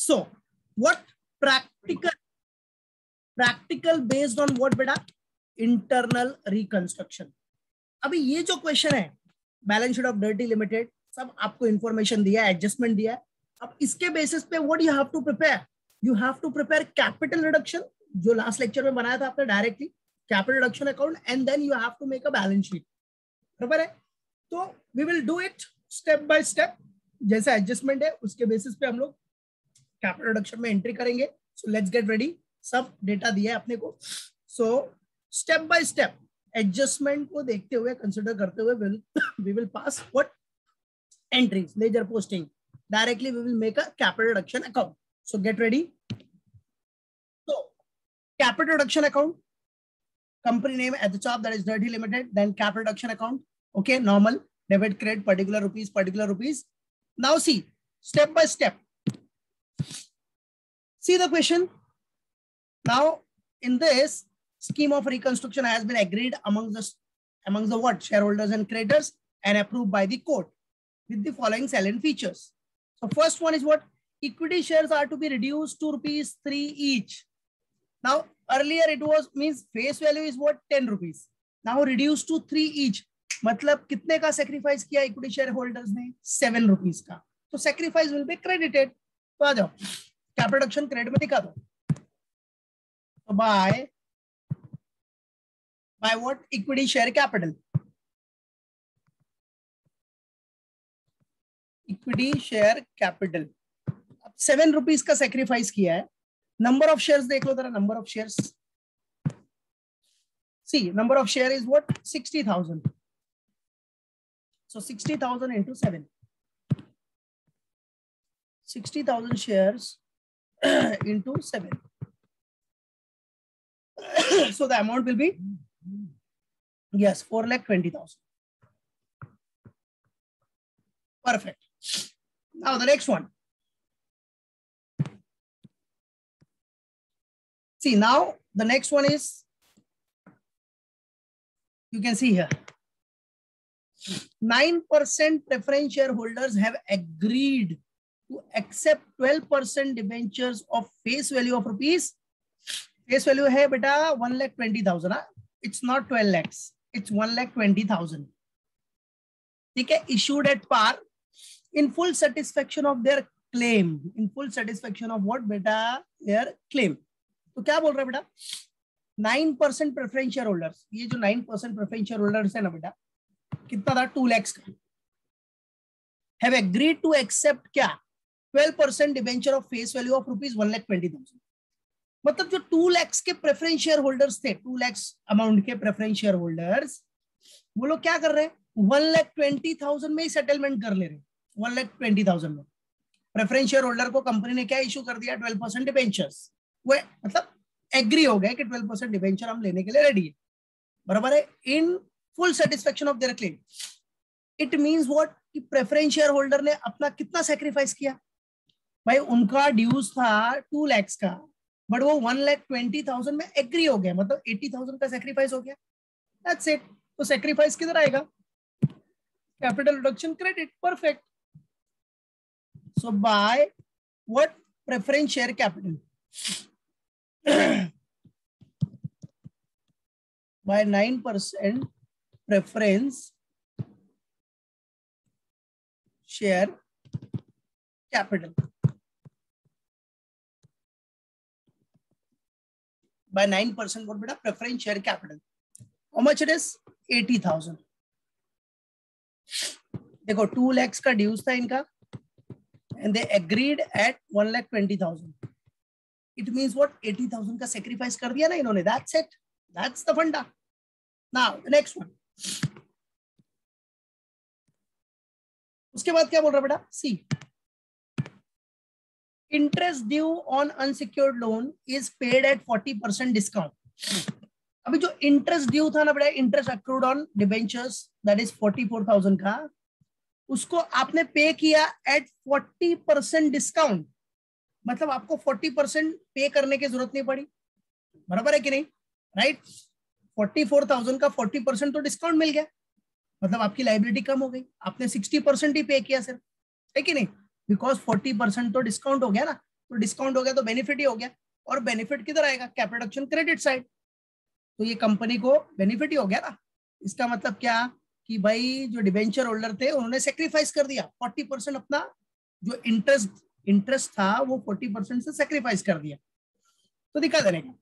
So what practical based on what बेटा, internal reconstruction. अभी ये जो क्वेश्चन है balance sheet of dirty limited, सब आपको इंफॉर्मेशन दिया है, एडजस्टमेंट दिया है। अब इसके बेसिस पे what you have to prepare, you have to prepare capital reduction, जो लास्ट लेक्चर में बनाया था आपने directly, capital reduction account, and then you have to make a balance sheet. बराबर है? तो we will do it step by step, जैसा adjustment है उसके बेसिस पे हम लोग कैपिटल रिडक्शन में एंट्री करेंगे। सो लेट्स गेट रेडी, सब डेटा दिया है अपने को। So step by step adjustment को देखते हुए, कंसिडर करते हुए we will pass what entries, ledger posting, directly we will make a capital reduction account. So get ready. तो capital reduction account, company name at the top, that is Dirty Limited, then capital reduction account. Okay, normal debit credit, particular rupees. Now see step by step, see the question. Now in this scheme of reconstruction has been agreed among the what, shareholders and creditors, and approved by the court with the following salient features. So first one is what, equity shares are to be reduced to ₹3 each. Now earlier it was, means face value is what, 10 rupees, now reduced to 3 each, मतलब कितने का sacrifice किया equity share holders ने, 7 rupees का। तो sacrifice will be credited. तो आ जाओ capital reduction credit में दिखा दो। तो by what, equity share capital, equity share capital. अब 7 रुपीज का सेक्रीफाइस किया है। नंबर ऑफ शेयर्स देख लो जरा, number of shares, see number of share is what, 60,000। So 60,000 into 7, 60,000 shares into 7. So the amount will be, yes, 4,20,000. Perfect. Now the next one. See, now the next one is, you can see here, 9% preference shareholders have agreed to accept 12% debentures of face value of rupees. Face value है बेटा 1,20,000, it's not 12 lakhs, it's 1,20,000. ठीक है, issued at par in full satisfaction of their claim, in full satisfaction of what बेटा, their claim. तो क्या बोल रहा है बेटा, 9% प्रेफरेंस शेयर होल्डर्स, ये जो 9% प्रेफरेंस शेयर होल्डर्स है ना बेटा, कितना था, 2 lakhs का, हैव एग्रीड टू एक्सेप्ट क्या, 12% debenture of face value of rupees 1,20,000। मतलब जो 2 lakhs के प्रेफरेंस शेयर होल्डर्स थे, 2 lakhs अमाउंट के प्रेफरेंस शेयर होल्डर्स, वो लोग क्या कर रहे हैं, 1,20,000 में ही सेटलमेंट कर ले रहे हैं। 1,20,000 में प्रेफरेंस शेयर होल्डर को कंपनी ने क्या इशू कर दिया, 12% डिबेंचर्स। वो मतलब एग्री हो गए कि 12% डिबेंचर हम लेने के लिए रेडी है, बराबर है, in full satisfaction of their claim. It means what, कि प्रेफरेंस शेयर होल्डर ने अपना कितना सेक्रीफाइस किया भाई, उनका ड्यूज था 2 lakhs का, बट वो 1,20,000 में एग्री हो गया, मतलब 80,000 का सेक्रीफाइस हो गया, दैट्स इट। तो सेक्रीफाइस किधर आएगा, capital reduction credit, perfect. So by what, preference share capital, by 9% preference share capital, by 9% what beta, preference share capital. How much it is, 80,000. देखो 2 lakhs का ड्यूज था इनका, and they agreed at 1,20,000. It means what, 80,000 का sacrifice कर दिया ना इन्होंने, that's it, that's the funda. Now the next one, उसके बाद क्या बोल रहा बेटा, C interest due on unsecured loan is paid at 40% discount. अभी जो इंटरेस्ट ड्यू था ना बेटा, interest accrued on debentures, that is 44,000 का, उसको आपने पे किया एट 40% डिस्काउंट, मतलब आपको 40% पे करने की जरूरत नहीं पड़ी, बराबर है कि नहीं, राइट। 44,000 का 40% तो डिस्काउंट मिल गया, मतलब आपकी लाइबिलिटी कम हो गई, आपने 60% ही पे किया सिर्फ, है कि नहीं, बिकॉज 40% तो डिस्काउंट हो गया ना, तो डिस्काउंट हो गया तो बेनिफिट ही हो गया, और बेनिफिट किधर आएगा, कैपिटल रिडक्शन क्रेडिट साइड, तो ये कंपनी को बेनिफिट ही हो गया ना। इसका मतलब क्या कि भाई जो डिबेंचर होल्डर थे उन्होंने सेक्रीफाइस कर दिया 40% अपना, जो इंटरेस्ट था वो 40% से सेक्रीफाइस कर दिया, तो दिखा देने का।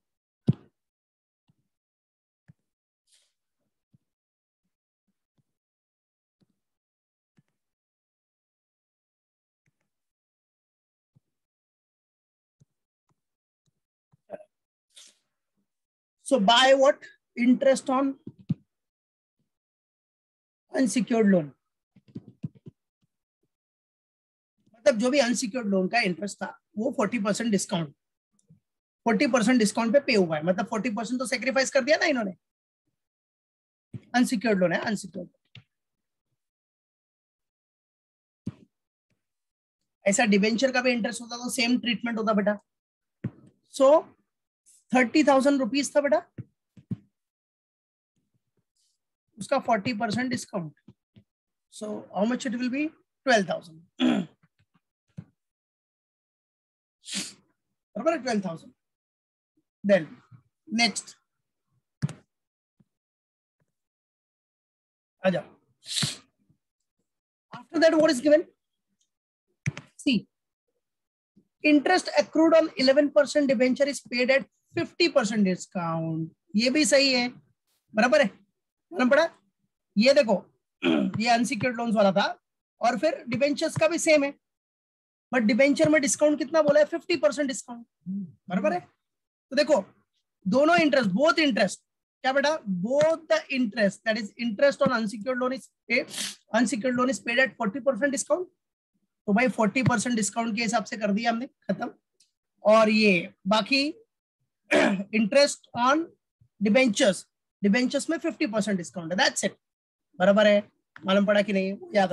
So buy what? Interest on unsecured loan, मतलब जो भी अनसिक्योर्ड लोन का इंटरेस्ट था वो 40% डिस्काउंट, 40% डिस्काउंट पे पे हुआ है, मतलब 40% तो सेक्रीफाइस कर दिया ना इन्होंने। अनसिक्योर्ड लोन है, अनसिक्योर्ड। ऐसा डिबेंचर का भी इंटरेस्ट होता तो सेम ट्रीटमेंट होता बेटा। सो 30,000 रुपीज था बेटा, उसका 40% discount, so how much it will be 12,000, बराबर 12,000। देन नेक्स्ट आ जाओ। After that what is given, see interest accrued on 11% debenture is paid at 50% discount, ये भी सही है, बराबर है, मालूम पड़ा। ये देखो ये अनसिक्योर्ड लोन्स वाला था, और फिर डिबेंचर्स का भी सेम है, बट डिबेंचर में डिस्काउंट कितना बोला है, 50% डिस्काउंट, बराबर है। तो देखो दोनों इंटरेस्ट, बोथ इंटरेस्ट क्या बेटा, both the interest that is interest on unsecured loan is paid, unsecured loan is paid at 40% discount, तो भाई 40% डिस्काउंट के हिसाब से कर दिया हमने, खत्म। और ये बाकी इंटरेस्ट ऑन डिबेंचर्स, डिबेंचर्स में 50% डिस्काउंट है, दैट्स इट, बराबर है, मालूम पड़ा कि नहीं, याद